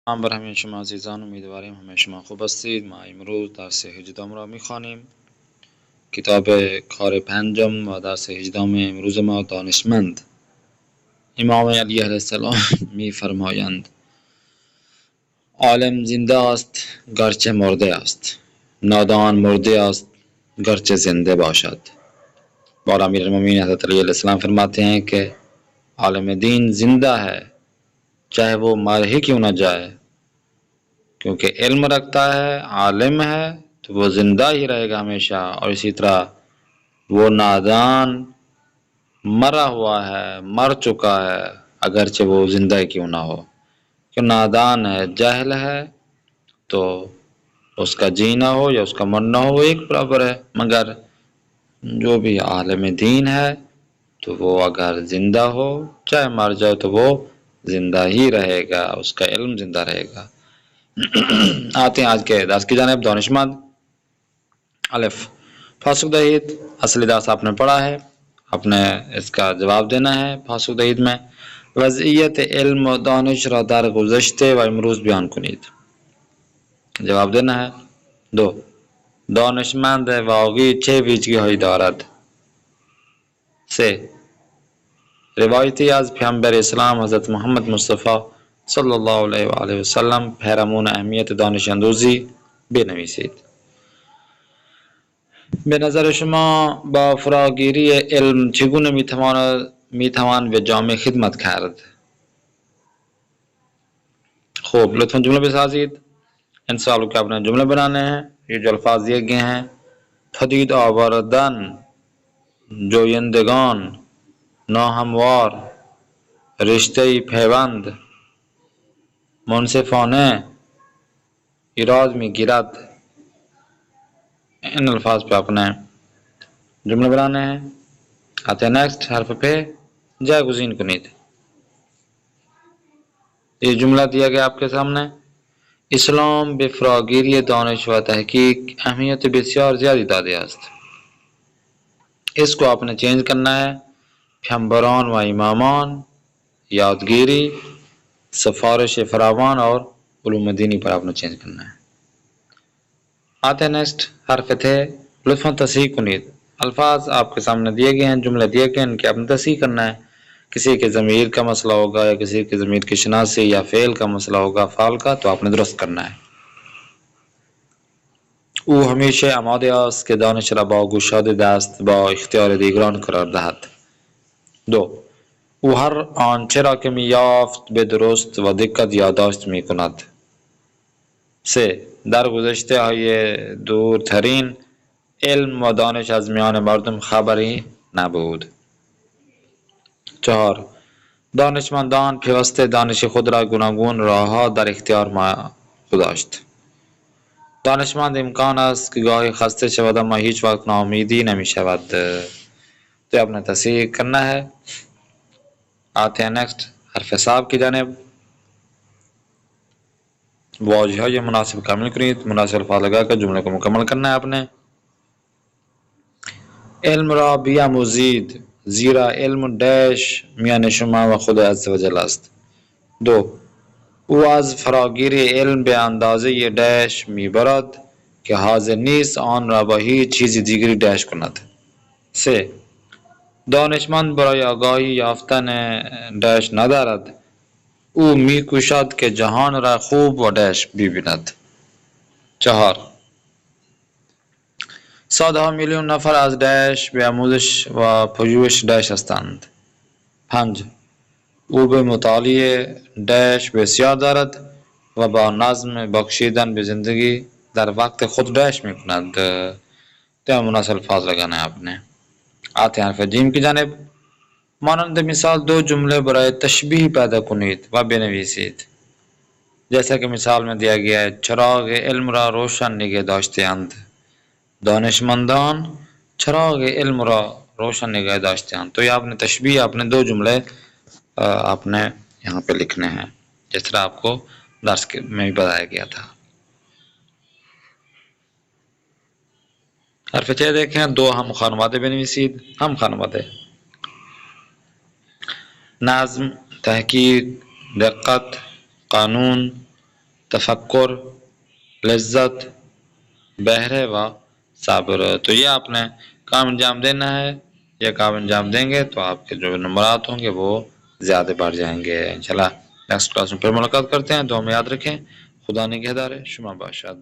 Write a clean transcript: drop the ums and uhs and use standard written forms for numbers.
هم بر همه شما عزیزان امیدواریم همه شما خوب هستید. ما امروز درس 18 را میخوانیم، کتاب کار پنجم و درس 18 امروز ما. دانشمند امام علی علیه السلام میفرمایند عالم زنده است گرچه مرده است، نادان مرده است گرچه زنده باشد. और अमीर मोमिन हज़रत अली अलैहिस्सलाम फरमाते हैं कि आलिम दीन जिंदा है चाहे वो मर ही क्यों ना जाए, क्योंकि इल्म रखता है, आलिम है तो वो जिंदा ही रहेगा हमेशा। और इसी तरह वो नादान मरा हुआ है, मर चुका है, अगरचे वो जिंदा क्यों ना हो। क्यों नादान है, जाहिल है, तो उसका जीना हो या उसका मरना हो वो एक बराबर है। मगर जो भी आलिम दीन है तो वो अगर जिंदा हो चाहे मर जाए तो वो जिंदा ही रहेगा, उसका इल्म जिंदा रहेगा। आते हैं आज के दर्स की जानिब। दानिशमंद अलिफ फासुक दहीद असली दर्स आपने पढ़ा है, आपने इसका जवाब देना है। फासुक दहीद में वज़ियत इल्म व दानिश रा दर गुज़श्ते व इमरूज़ बयान कुनीद, जवाब देना है। दो दानिशमंद वाक़ई छह विजगी हई दारद से रिवायती आज पैगंबर इस्लाम हज़रत मोहम्मद मुस्तफ़ा सल्लल्लाहु अलैहि वसल्लम पैरामून अहमियत दानिश अंदोज़ी बेनवीसीद। به نظر شما با فراگیری علم چگونه میتوان به جامعه خدمت کرد؟ خوب لطفاً جمله بسازید. इन सवालों के आपने जुमले बनाने हैं। ये जो अल्फाज दिए गए हैं, फदीद आवारदन, जोयंदगान, नाहमवार, रिश्ते पैवंद, मुनसिफाने, इराज में गिरत, इन अल्फाज पे आपने जुमले बनाने हैं। आते हैं नेक्स्ट हर्फ पे जागुज़ीन कुनीद। ये जुमला दिया गया आपके सामने, इस्लाम बेफरागीरी दानिश व तहकीक अहमियत बसियार ज़्यादा दादे است। इसको आपने चेंज करना है। पैगंबरान व इमामान, यादगिरी, सिफारिश फरावान और उलूम दीनी पर आपने चेंज करना है। आते हैं नेक्स्ट हर्फ थे लुत्फ़न तस्हीह कुनीद। अल्फाज आपके सामने दिए गए हैं, जुमले दिए गए हैं, इनकी आपने तस्हीह करना है। किसी के ज़मीर का मसला होगा या किसी के ज़मीर की शनासी या फ़ेल का मसला होगा, फ़ाल का, तो आपने दुरुस्त करना है। او همیشه آماده است که دانش را با گشاده دست با اختیار دیگران قرار دهد. دو او هر آنچه را که می‌یافت به درست و دقت یادداشت می‌کند. سه در گذشته‌های دورترین علم و دانش از میان مردم خبری نبود. چهار دانشمندان پیوسته دانش خود را گوناگون راه‌ها در اختیار گذاشت. دانشمند امکان است که گاهی خسته شود اما هیچ وقت ناامیدی نمی شود. तो आपने तस्हीह करना है। आते हैं नेक्स्ट हरफ साहब की जानिब। वाजह ये मुनासिब कामिल कुनीद, मुनासिब अल्फाज लगा कर जुमले को मुकम्मल करना है आपने। इल्म रा बियामुज़ीद ज़ीरा इल्म डैश मियान शुमा व खुद अज़्ज़ व जल است. दो او از فراگیری علم به اندازه دش میبرد که حاضر نیست آن را با هیچ چیز دیگری دش کند. سه دانشمند برای آگاهی یافتن دش ندارد، او میکوشد که جهان را خوب و دش ببیند. چهار صدها میلیون نفر از دش به آموزش و پژوهش دش هستند. پنج او به مطالعه دش بسیار دارد و با نظم بخشیدن به زندگی در وقت خود دش میکند. तो मुनासिब अल्फाज लगाना है आपने। आते हैं हरफ जीम की जानिब। मानंद मिसाल दो जुमले बराए तशबीह पैदा कुनीद व बेनवीसीद। जैसा कि मिसाल में दिया गया है, चराग इल्म रा रोशन निगह दाश्तेंद। दानिशमंदान चराग इल्म रा रोशन निगह दाश्तेंद। तो ये आपने तशबीह, आपने दो जुमले आपने यहाँ पे लिखने हैं, जिस तरह आपको दर्स में भी बताया गया था। हरफ चे देखें, दो हम खानवादे बेनवीसीद। हम खानवादे नज़्म, तहकीक, दिक्कत, कानून, तफक्कुर, लज्जत, बहरे व सब्र। तो ये आपने काम अंजाम देना है। ये काम अंजाम देंगे तो आपके जो नंबरात होंगे वो ज़्यादा बढ़ जाएंगे। इंशाल्लाह नेक्स्ट क्लास में फिर मुलाकात करते हैं। दुआ में याद रखें। खुदा निगहदार। शुमा बाशाद।